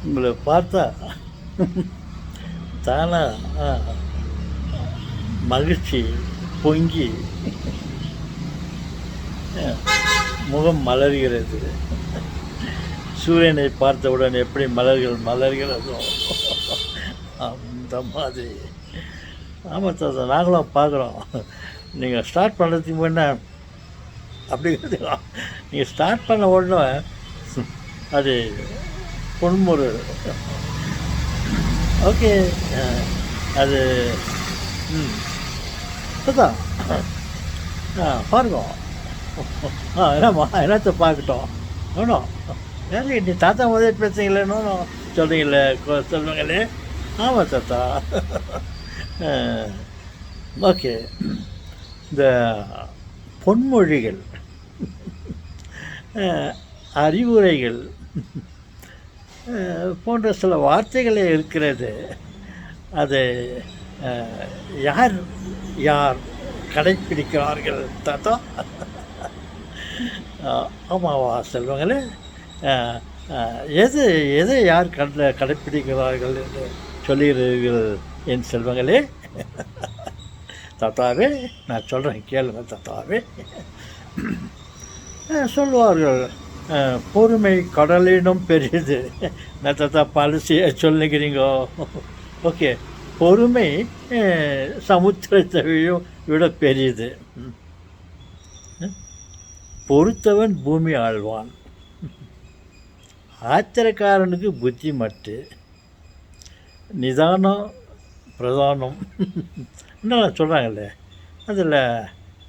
உங்களை பார்த்தா தானா மகிழ்ச்சி பொங்கி முகம் மலர்கிறது. சூரியனை பார்த்தவுடன் எப்படி மலர்கள் மலர்கிறதோ அந்த மாதிரி. ஆமாம் சார், நாங்களும் பார்க்குறோம். நீங்கள் ஸ்டார்ட் பண்ணுறதுக்கு முன்னே அப்படிங்கிறது நீங்கள் ஸ்டார்ட் பண்ண உடனே அது பொன்முறை. ஓகே, அது அதுதான் பாருங்க. என்னம்மா என்னத்தை பார்க்கட்டும். ஒன்றும் ஏன்னா நீ தாத்தா முதல் பேசுங்களேன்னு சொல்கிறீங்களே சொல்லுங்களே. ஆமாம் தாத்தா. ஓகே, இந்த பொன்மொழிகள், அறிவுரைகள் போன்ற சில வார்த்தைகளே இருக்கிறது. அது யார் யார் கடைப்பிடிக்கிறார்கள் தாத்தா? ஆமாவா செல்வங்களே? எதை யார் கடைப்பிடிக்கிறார்கள் என்று சொல்லுகிறீர்கள் என் செல்வங்களே? தாத்தாவே, நான் சொல்கிறேன் கேளுங்க தாத்தாவே. சொல்லுவார்கள், பொறுமை கடலினும் பெரியது. நான் தாத்தா பாலிசியை சொல்லுகிறீங்க. ஓகே, பொறுமை சமுத்திரத்தை விட பெரியது. பொறுத்தவன் பூமி ஆழ்வான். ஆத்திரக்காரனுக்கு புத்தி மட்டு, நிதானம் பிரதானம் இன்னும் சொல்கிறாங்களே. அதில்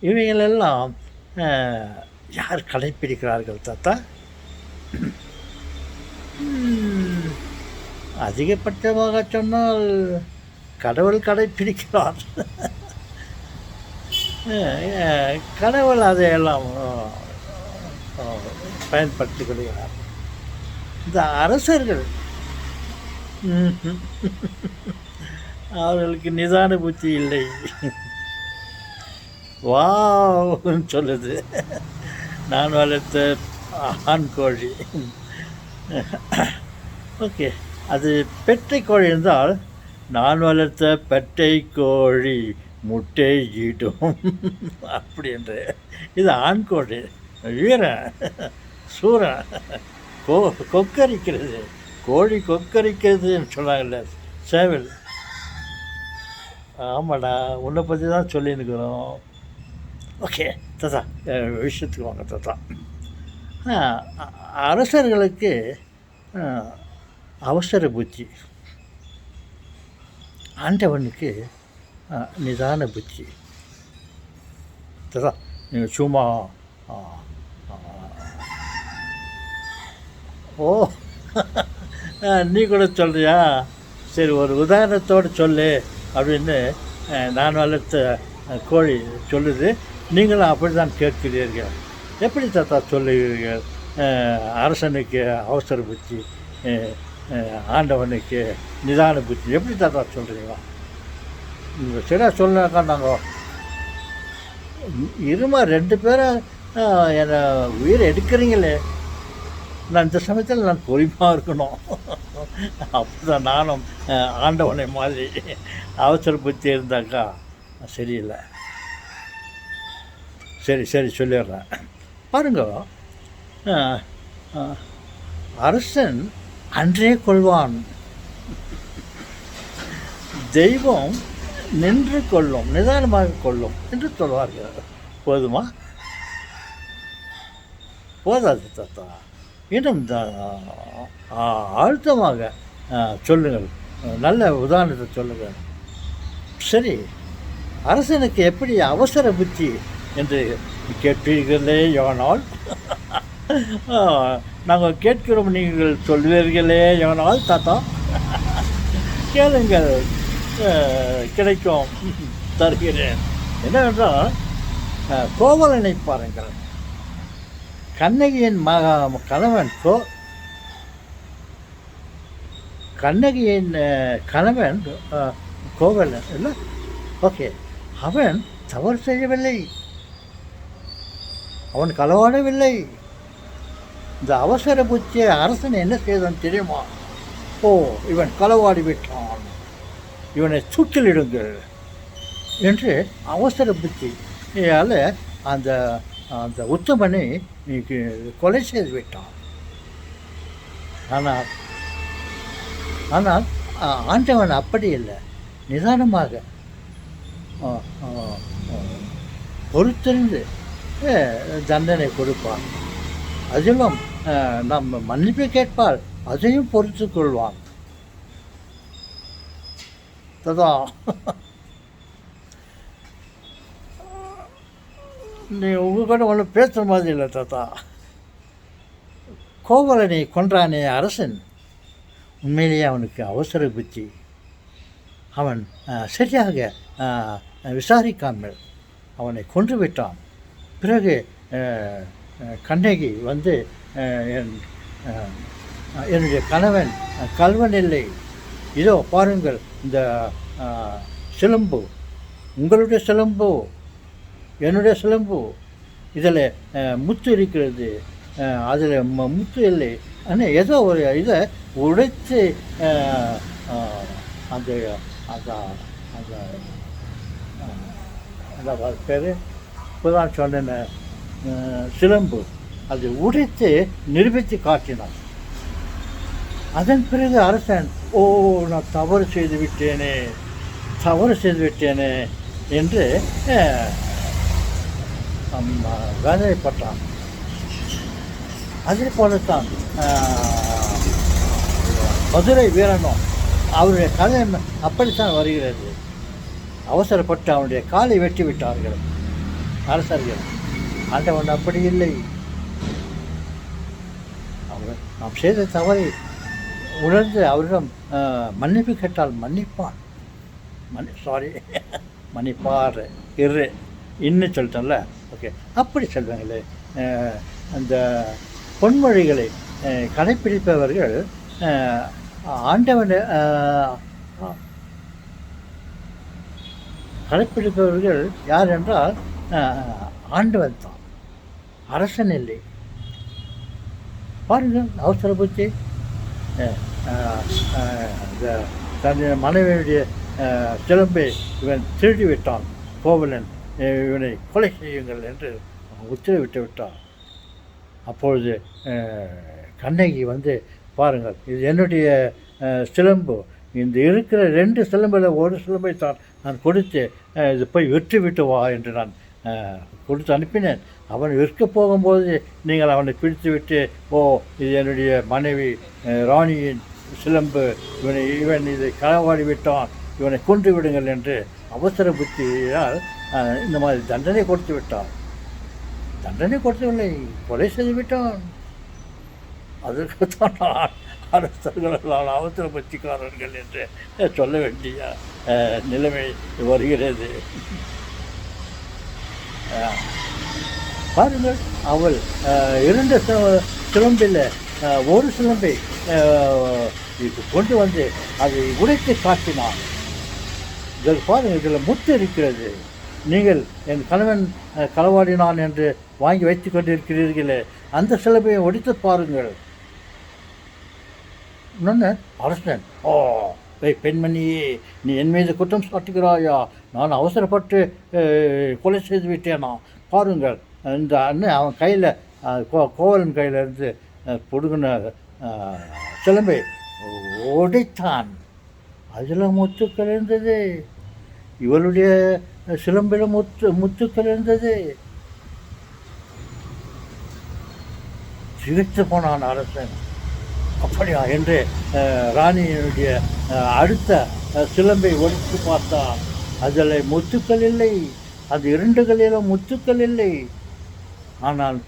இவைகளெல்லாம் யார் கடைப்பிடிக்கிறார்கள் தாத்தா? அதிகபட்சமாக சொன்னால் கடவுள் கடைப்பிடிக்கிறார். கடவுள் அதையெல்லாம் பயன்படுத்தி கொள்கிறார். இந்த அரசர்கள் அவர்களுக்கு நிதான புத்தி இல்லை. வான்னு சொல்லுது நான் வளர்த்த ஆண் கோழி. ஓகே, அது பெட்டை கோழி இருந்தால் நான் வளர்த்த பெட்டை கோழி முட்டை ஈட்டும் அப்படி என்று. இது ஆண் கோழி, வீரன் சூரன், கொக்கரிக்கிறது. கோழி கொக்கரிக்கிறதுன்னு சொன்னாங்கல்ல சேவல். ஆமாடா, உன்னை பற்றி தான் சொல்லியிருக்கிறோம். ஓகே தாத்தா, விஷயத்துக்கு வாங்க தாத்தா. அரசர்களுக்கு அவசர புத்தி, ஆண்டவனுக்கு நிதான புத்தி. தாத்தா நீங்கள் சும்மா ஓ நீ கூட சொல்கிறியா? சரி, ஒரு உதாரணத்தோடு சொல்லு அப்படின்னு நான் வளர்த்த கோழி சொல்லுது. நீங்களும் அப்படி தான் கேட்கிறீர்கள். எப்படி தாத்தா சொல்லுவீர்கள்? அரசனுக்கு அவசர புத்தி, ஆண்டவனுக்கு நிதான புத்தி, எப்படி தாத்தா சொல்கிறீங்களா? நீங்கள் சரியாக சொன்னாக்கா நாங்கள் இருமா 2 பேரும் என்னை உயிரை எடுக்கிறீங்களே. நான் இந்த சமயத்தில் நான் பொறுமையாக இருக்கணும். அப்போ தான் நானும் ஆண்டவனை மாதிரி அவசர புத்தி இருந்தாக்கா சரியில்லை. சரி சொல்லிடுறேன். பாருங்க, அரசன் அன்றே கொள்வான், தெய்வம் நின்று கொள்ளும், நிதானமாக கொள்ளும் என்று சொல்வார்கள். போதுமா? போதாது தாத்தா, இன்னும் அழுத்தமாக சொல்லுங்கள். நல்ல உதாரணத்தை சொல்லுங்கள். சரி, அரசனுக்கு எப்படி அவசர புத்தி என்று கேட்பீர்களே எவனால்? நாங்கள் கேட்கிறோம், நீங்கள் சொல்வீர்களே எவனால் தாத்தா? கேளுங்கள், கிடைக்கும், தருகிறேன். என்னவென்றால், கோவலனை பாருங்கள். கண்ணகியின் கணவன் கண்ணகியின் கணவன் கோவலன் இல்லை? ஓகே, அவன் தவறு செய்யவில்லை, அவன் களவாடவில்லை. இந்த அவசர புத்தி அரசன் என்ன செய்தான் தெரியுமா? ஓ, இவன் களவாடி விட்டான், இவனை தூக்கிலிடுங்கள் என்று அவசர புத்தியால் அந்த அந்த உத்தமனை கொலை செய்து விட்டான். ஆனால் ஆனால் ஆண்டவன் அப்படி இல்லை, நிதானமாக பொறுத்திருந்து தண்டனை கொடுப்பான். அதிலும் நம்ம மன்னிப்பு கேட்பால் அதையும் பொறுத்து கொள்வான். ததா நீ உங்கள் கூட ஒன்றும் பேசுகிற மாதிரி இல்லை தாத்தா. கோவலனை கொன்றானே அரசன், உண்மையிலேயே அவனுக்கு அவசர புத்தி. அவன் சரியாக விசாரிக்காமல் அவனை கொன்று விட்டான். பிறகு கண்ணகி வந்து என்னுடைய கணவன் கல்வன் இல்லை, இதோ பாருங்கள் இந்த சிலம்பு, உங்களுடைய சிலம்பு, என்னுடைய சிலம்பு, இதில் முத்து இருக்கிறது, அதில் முத்து இல்லை. ஆனால் ஏதோ ஒரு இதை உடைத்து அந்த அந்த அந்த அந்த பேர் இப்போதான் சொன்ன சிலம்பு அதை உடைத்து நிரூபித்து காட்டினான். அதன் பிறகு அரசன், ஓ, நான் தவறு செய்து விட்டேனே என்று வேதனைப்பட்டான். அதே போலத்தான் மதுரை வீரனும் அவருடைய கதை அப்படித்தான் வருகிறது. அவசரப்பட்டு அவனுடைய காலை வெட்டி விட்டார்கள் அரசர்கள். ஆண்டவன் அப்படி இல்லை. அவர் நாம் செய்த தவறை உணர்ந்து அவரிடம் மன்னிப்பு கேட்டால் மன்னிப்பான். மன்னிப்பார் இன்னும் சொல்லிட்டோம்ல. ஓகே, அப்படி சொல்வாங்களே. அந்த பொன்மொழிகளை கடைப்பிடிப்பவர்கள் ஆண்டவனை கடைப்பிடிப்பவர்கள் யார் என்றால் ஆண்டவன் தான், அரசன் இல்லை. பாருங்கள், அவசர புத்தி. தன் மனைவியுடைய சிலம்பை இவன் திருடி விட்டான், கோவலன், இவனை கொலை செய்யுங்கள் என்று உத்தரவிட்டு விட்டான். அப்பொழுது கண்ணகி வந்து, பாருங்கள், இது என்னுடைய சிலம்பு, இந்த இருக்கிற 2 சிலம்பில் ஒரு சிலம்பை தான் நான் கொடுத்து இது போய் வெற்றி விட்டு வா என்று நான் கொடுத்து அனுப்பினேன். அவன் விற்க போகும்போது நீங்கள் அவனை பிடித்து விட்டு, ஓ, இது என்னுடைய மனைவி ராணியின் சிலம்பு, இவன் இதை களவாடி விட்டான், இவனை கொன்று விடுங்கள் என்று அவசர புத்தியால் இந்த மாதிரி தண்டனை கொடுத்து விட்டான். தண்டனை கொடுத்தவில்லை, கொலை செய்து விட்டான். அதற்குத்தான் அரசர்களால் அவசர புத்திக்காரர்கள் என்று சொல்ல வேண்டிய நிலைமை வருகிறது. பாருங்கள், அவள் 2 சிலம்பில் ஒரு சிலம்பை கொண்டு வந்து அதை உடைத்து காட்டினான். இதில் பாருங்கள், இதில் முத்து இருக்கிறது. நீங்கள் என் கணவன் களவாடினான் என்று வாங்கி வைத்து கொண்டிருக்கிறீர்களே, அந்த சிலம்பையை ஒடித்து பாருங்கள். இன்னொன்று, அரசன், ஓ, பெண்மணியே, நீ என் மீது குற்றம் சாட்டுகிறாயா? நான் அவசரப்பட்டு கொலை செய்து விட்டேனா? பாருங்கள், இந்த அண்ணன் அவன் கையில் கோவலன் கையிலிருந்து பொடுங்கின சிலம்பை உடைத்தான். அதில் முத்துக்கள் இருந்தது, இவளுடைய சிலம்பில் முத்துக்கள் இருந்தது. சிரித்து போனான் அரசன். அப்படியா என்று ராணியினுடைய அடுத்த சிலம்பை ஒடித்து பார்த்தான். அதில் முத்துக்கள் இல்லை, அது 2 முத்துக்கள் இல்லை. ஆனால்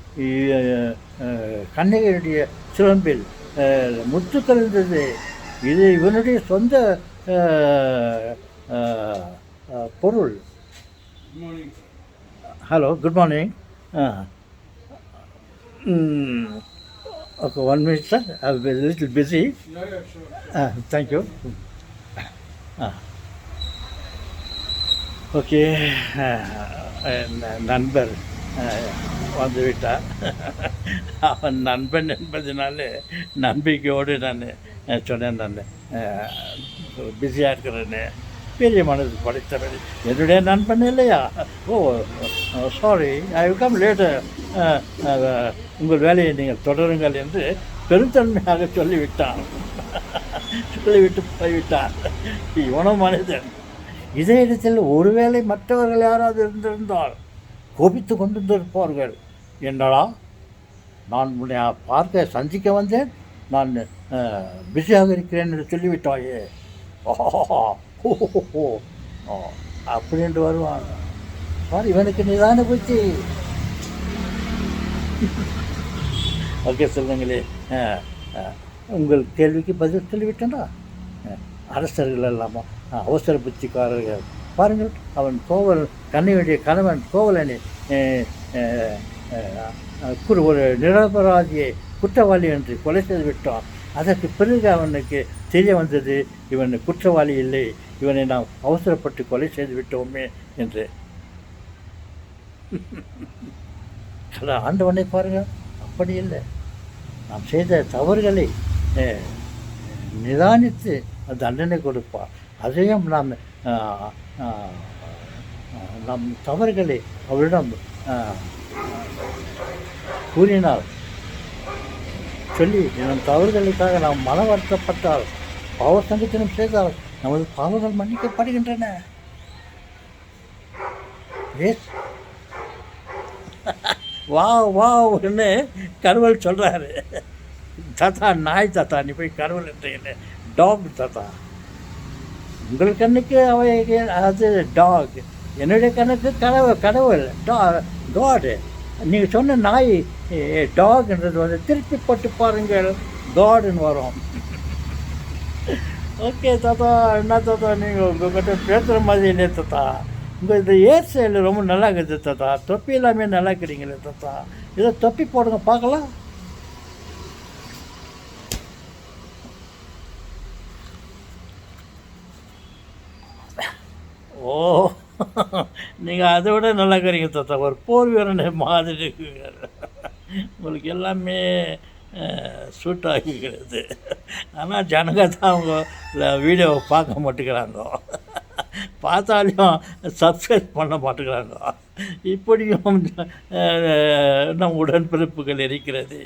கண்ணகியுடைய சிலம்பில் முத்துக்கள் இருந்தது. இது இவனுடைய சொந்த பொருள். Hello, good morning. Okay, 1 minute, sir. I'm a little busy. Yeah, sure. Thank you. Okay, நண்பர் வந்து விட்டான். அவன் நண்பன் என்பதனால நம்பிக்கையோடு நான் சொன்னேன், நான் பிஸியாக இருக்கிறேன்னு. பெரிய மனது படைத்தவன் என்னுடைய நண்பன் இல்லையா? ஓ சாரி, ஐ கம் லேட்டர், உங்கள் வேலையை நீங்கள் தொடருங்கள் என்று பெருந்தன்மையாக சொல்லிவிட்டான். சொல்லிவிட்டு போய்விட்டான். இவனும் மனிதன். இதே இடத்தில் ஒருவேளை மற்றவர்கள் யாராவது இருந்திருந்தால் கோபித்து கொண்டிருப்பார்கள். என்னடா, நான் உன்னை பார்க்க சந்திக்க வந்தேன், நான் பிஸியாக இருக்கிறேன் என்று சொல்லிவிட்டாயே, ஓஹோ அப்படின்ட்டு வருவான். பார், இவனுக்கு நிதான புத்தி. ஓகே, சொல்லுங்களே. உங்கள் கேள்விக்கு பதில் சொல்லிவிட்டேன்டா. அரசர்கள் எல்லாமா அவசர புத்திக்காரர்கள். பாருங்கள், அவன் கோவல் கண்ணையுடைய கணவன் கோவலனை ஒரு நிரபராதியை குற்றவாளி என்று கொலை செய்து விட்டான். அதற்கு பிறகு அவனுக்கு தெரிய வந்தது, இவன் குற்றவாளி இல்லை, இவனை நாம் அவசரப்பட்டு கொலை செய்து விட்டோமே என்று. ஆண்டவனை பாருங்கள், அப்படி இல்லை. நாம் செய்த தவறுகளை நிதானித்து தண்டனை கொடுப்பார். அதையும் நாம் நம் தவறுகளை அவரிடம் கூறினால், சொல்லி நம் தவறுகளுக்காக நாம் மன வருத்தப்பட்டால், பாவ சங்கத்தினம் செய்தால் நமது பாவங்கள் மன்னிக்கப்படுகின்றன. வான்னு கருவல் சொல்கிறாரு. தாத்தா, நாய் தாத்தா, நீ போய் கருவல் என்ற டாக் தாத்தா. உங்கள் கண்ணுக்கு அவை அது டாக், என்னுடைய கண்ணுக்கு கடவுள் காடு. நீங்கள் சொன்ன நாய் டாக்ன்றது வந்து திருப்பி போட்டு பாருங்கள், காடுன்னு வரும். ஓகே தாத்தா, என்ன தாத்தா நீங்கள் உங்கள்கிட்ட பேசுகிற மாதிரி இல்லையே தாத்தா. உங்கள் இந்த ஏர் ஸ்டைல் ரொம்ப நல்லா இருக்குது தாத்தா. தொப்பி எல்லாமே நல்லா இருக்கிறீங்களே தாத்தா. இதை தொப்பி போடுங்க பார்க்கலாம். ஓ, நீங்கள் அதை விட நல்லா இருக்கிறீங்க தாத்தா. ஒரு போர் வீரனை மாதிரி இருக்குங்க. உங்களுக்கு எல்லாமே சூட் ஆகிக்கிறது. ஆனால் ஜனங்க தான் அவங்க வீடியோவை பார்க்க மாட்டேங்கிறாங்க, பார்த்தாலையும் சப்ஸ்கிரைப் பண்ண மாட்டேங்கிறாங்க. இப்படியும் நம் உடன்பிறப்புகள் இருக்கிறது.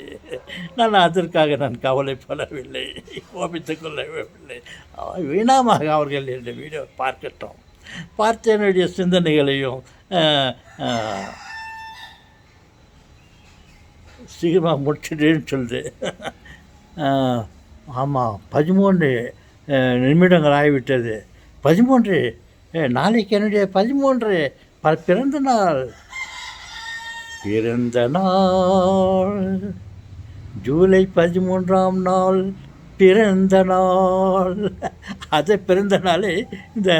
நான் அதற்காக நான் கவலைப்படவில்லை, கோபித்துக் கொள்ளவில்லை. வீணாமாக அவர்கள் என்னுடைய வீடியோ பார்க்கட்டும், பார்த்து என்னுடைய சிந்தனைகளையும் சீக்கிரமாக முடிச்சுட்டேன்னு சொல்லுது. ஆமாம், 13 நிமிடங்கள் ஆகிவிட்டது. 13, நாளைக்கு என்னுடைய 13 பிறந்த நாள். ஜூலை 13ஆம் நாள் பிறந்த நாள். அதை பிறந்த நாளே இந்த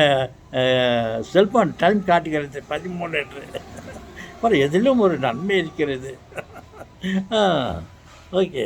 செல்ஃபோன் டைம் காட்டுகிறது 13 என்று. எதிலும் ஒரு நன்மை இருக்கிறது. ஓகே.